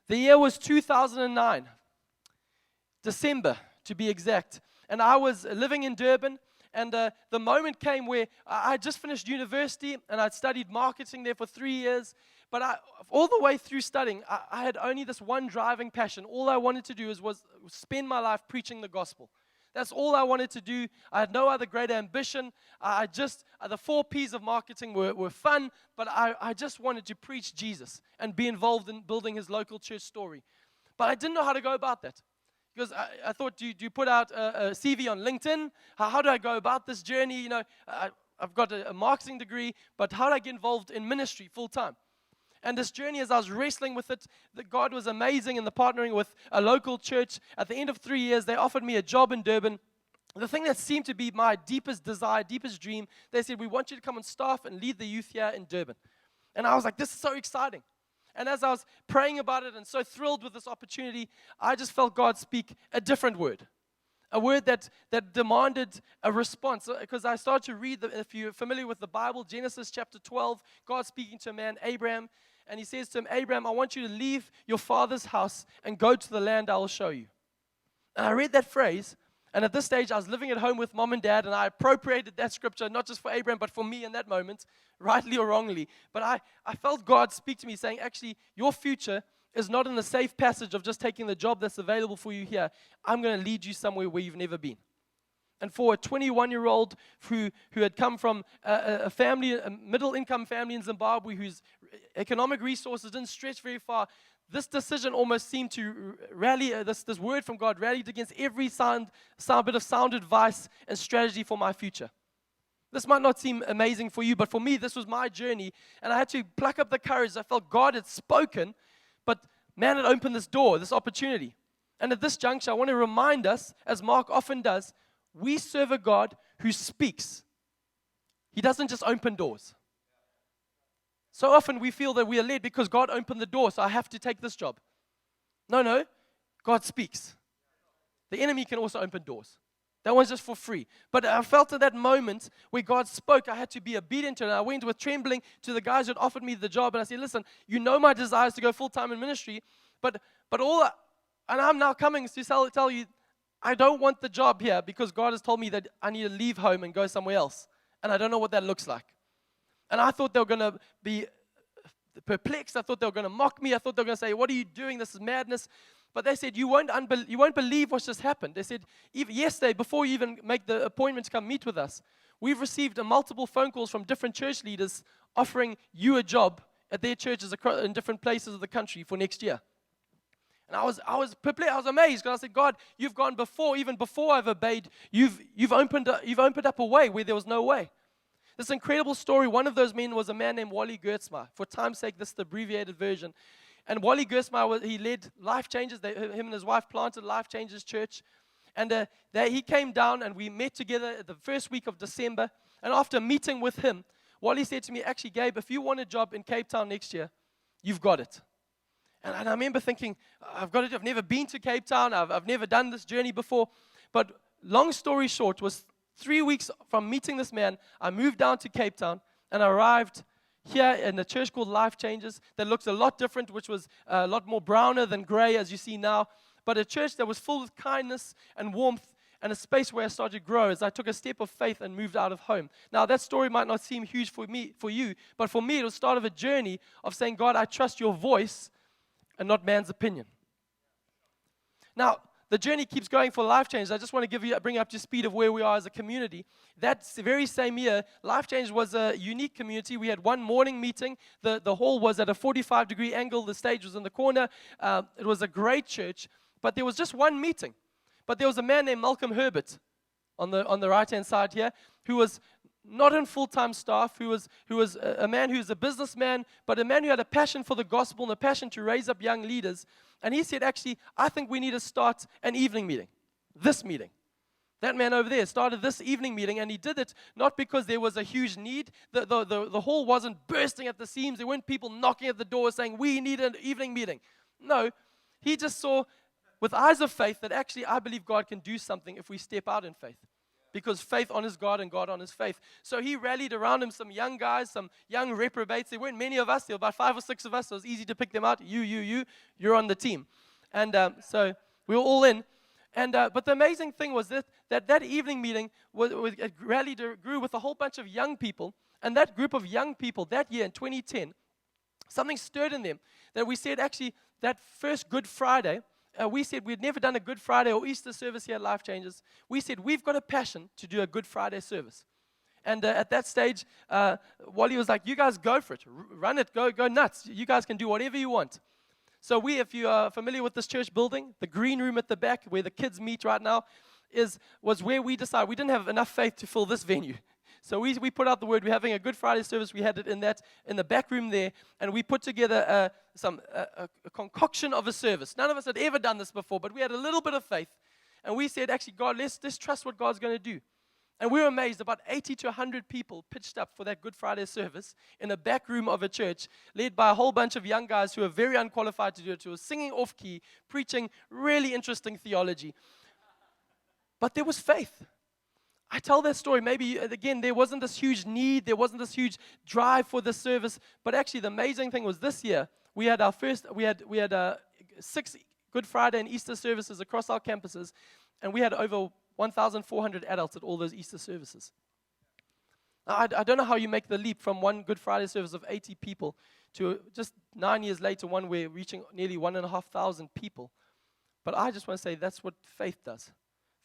The year was 2009, December to be exact. And I was living in Durban, and the moment came where I had just finished university, and I'd studied marketing there for 3 years. But all the way through studying, I had only this one driving passion. All I wanted to do was spend my life preaching the gospel. That's all I wanted to do. I had no other great ambition. The 4 P's of marketing were fun, but I just wanted to preach Jesus and be involved in building his local church story. But I didn't know how to go about that. Because I thought, do you put out a CV on LinkedIn? How do I go about this journey? You know, I've got a marketing degree, but how do I get involved in ministry full time? And this journey, as I was wrestling with it, that God was amazing in the partnering with a local church. At the end of 3 years, they offered me a job in Durban. The thing that seemed to be my deepest desire, deepest dream, they said, we want you to come on staff and lead the youth here in Durban. And I was like, this is so exciting. And as I was praying about it and so thrilled with this opportunity, I just felt God speak a different word. A word that demanded a response. Because I started to read, if you're familiar with the Bible, Genesis chapter 12, God speaking to a man, Abraham. And he says to him, Abraham, I want you to leave your father's house and go to the land I will show you. And I read that phrase, and at this stage, I was living at home with mom and dad, and I appropriated that scripture, not just for Abraham, but for me in that moment, rightly or wrongly. But I felt God speak to me saying, actually, your future is not in the safe passage of just taking the job that's available for you here. I'm going to lead you somewhere where you've never been. And for a 21-year-old who had come from a family, a middle-income family in Zimbabwe whose economic resources didn't stretch very far, this decision almost seemed to rally, this word from God rallied against every bit of sound advice and strategy for my future. This might not seem amazing for you, but for me, this was my journey, and I had to pluck up the courage. I felt God had spoken, but man had opened this door, this opportunity. And at this juncture, I want to remind us, as Mark often does, we serve a God who speaks. He doesn't just open doors. So often we feel that we are led because God opened the door, so I have to take this job. No, God speaks. The enemy can also open doors. That one's just for free. But I felt at that moment where God spoke, I had to be obedient to it. And I went with trembling to the guys who had offered me the job, and I said, listen, you know my desire is to go full-time in ministry, but and I'm now coming to tell you, I don't want the job here because God has told me that I need to leave home and go somewhere else. And I don't know what that looks like. And I thought they were going to be perplexed. I thought they were going to mock me. I thought they were going to say, what are you doing? This is madness. But they said, you won't believe what's just happened. They said, even yesterday, before you even make the appointment to come meet with us, we've received multiple phone calls from different church leaders offering you a job at their churches in different places of the country for next year. And I was perplexed. I was amazed because I said, God, you've gone before, even before I've obeyed. You've opened up a way where there was no way. This incredible story. One of those men was a man named Wally Gertzma. For time's sake, this is the abbreviated version. And Wally Gertzma, he led Life Changers. Him and his wife planted Life Changers Church. And he came down and we met together the first week of December. And after meeting with him, Wally said to me, actually, Gabe, if you want a job in Cape Town next year, you've got it. And I remember thinking, I've got it. I've never been to Cape Town. I've never done this journey before. But long story short, was 3 weeks from meeting this man, I moved down to Cape Town and arrived here in a church called Life Changers that looks a lot different, which was a lot more browner than gray as you see now. But a church that was full of kindness and warmth and a space where I started to grow as I took a step of faith and moved out of home. Now, that story might not seem huge for you, but for me, it was the start of a journey of saying, God, I trust your voice and not man's opinion. Now, the journey keeps going for Life Change. I just want to bring you up to speed of where we are as a community. That very same year, Life Change was a unique community. We had one morning meeting. The hall was at a 45-degree angle. The stage was in the corner. It was a great church, but there was just one meeting. But there was a man named Malcolm Herbert on the right-hand side here who was not in full-time staff, who was a man who's a businessman, but a man who had a passion for the gospel and a passion to raise up young leaders. And he said, actually, I think we need to start an evening meeting, this meeting. That man over there started this evening meeting, and he did it not because there was a huge need. The hall wasn't bursting at the seams. There weren't people knocking at the door saying, we need an evening meeting. No, he just saw with eyes of faith that actually I believe God can do something if we step out in faith. because faith honors God and God honors faith. So he rallied around him some young guys, some young reprobates. There weren't many of us. There were about 5 or 6 of us, so it was easy to pick them out. You're on the team. And so we were all in. And but the amazing thing was that evening meeting grew with a whole bunch of young people. And that group of young people that year in 2010, something stirred in them that we said, actually, that first Good Friday, we said we'd never done a Good Friday or Easter service here at Life Changes. We said we've got a passion to do a Good Friday service. And at that stage, Wally was like, you guys go for it. Run it. Go nuts. You guys can do whatever you want. So if you are familiar with this church building, the green room at the back where the kids meet right now was where we decided we didn't have enough faith to fill this venue. So we put out the word, we're having a Good Friday service. We had it in the back room there, and we put together a concoction of a service. None of us had ever done this before, but we had a little bit of faith. And we said, actually, God, let's trust what God's going to do. And we were amazed. About 80 to 100 people pitched up for that Good Friday service in a back room of a church, led by a whole bunch of young guys who were very unqualified to do it, who were singing off-key, preaching really interesting theology. But there was faith. I tell that story, maybe, again, there wasn't this huge need, there wasn't this huge drive for this service, but actually the amazing thing was this year, we had 6 Good Friday and Easter services across our campuses, and we had over 1,400 adults at all those Easter services. Now, I don't know how you make the leap from one Good Friday service of 80 people to just 9 years later, one where reaching nearly 1,500 people, but I just want to say that's what faith does.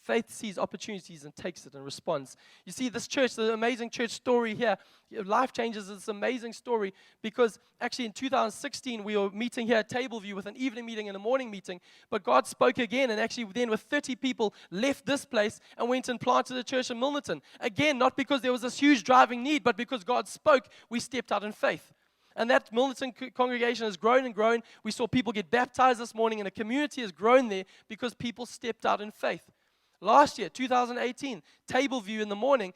Faith sees opportunities and takes it and responds. You see, this church, the amazing church story here, Life Changes is this amazing story because actually in 2016, we were meeting here at Tableview with an evening meeting and a morning meeting, but God spoke again, and actually then with 30 people left this place and went and planted a church in Milnerton. Again, not because there was this huge driving need, but because God spoke, we stepped out in faith. And that Milnerton congregation has grown and grown. We saw people get baptized this morning, and a community has grown there because people stepped out in faith. Last year, 2018, Tableview in the morning,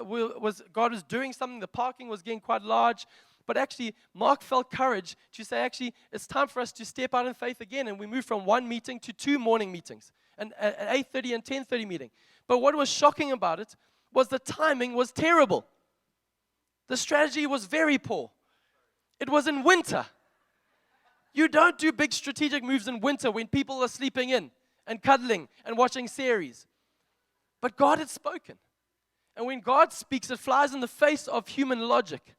God was doing something. The parking was getting quite large. But actually, Mark felt courage to say, actually, it's time for us to step out in faith again. And we moved from 1 meeting to 2 morning meetings, an 8:30 and 10:30 meeting. But what was shocking about it was the timing was terrible. The strategy was very poor. It was in winter. You don't do big strategic moves in winter when people are sleeping in and cuddling and watching series. But God had spoken. And when God speaks, it flies in the face of human logic.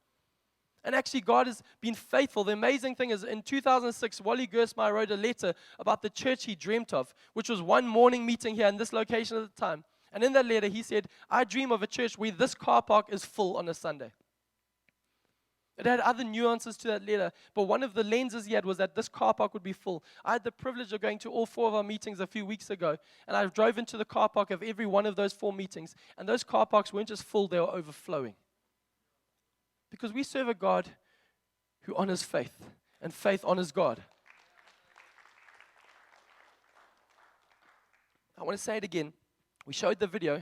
And actually, God has been faithful. The amazing thing is, in 2006, Wally Gersmeyer wrote a letter about the church he dreamt of, which was one morning meeting here in this location at the time. And in that letter, he said, I dream of a church where this car park is full on a Sunday. It had other nuances to that letter, but one of the lenses he had was that this car park would be full. I had the privilege of going to all 4 of our meetings a few weeks ago, and I drove into the car park of every one of those 4 meetings, and those car parks weren't just full, they were overflowing. Because we serve a God who honors faith, and faith honors God. I want to say it again. We showed the video,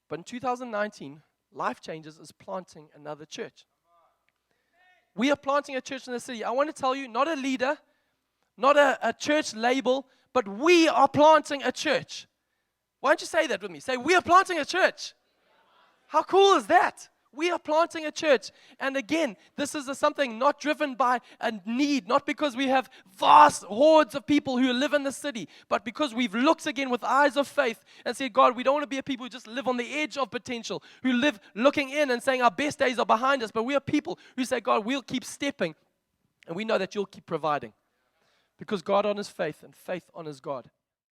but in 2019, Life Changes is planting another church. We are planting a church in the city. I want to tell you, not a leader, not a church label, but we are planting a church. Why don't you say that with me? Say, we are planting a church. How cool is that? We are planting a church. And again, this is something not driven by a need, not because we have vast hordes of people who live in the city, but because we've looked again with eyes of faith and said, God, we don't want to be a people who just live on the edge of potential, who live looking in and saying our best days are behind us, but we are people who say, God, we'll keep stepping, and we know that you'll keep providing. Because God honors faith, and faith honors God.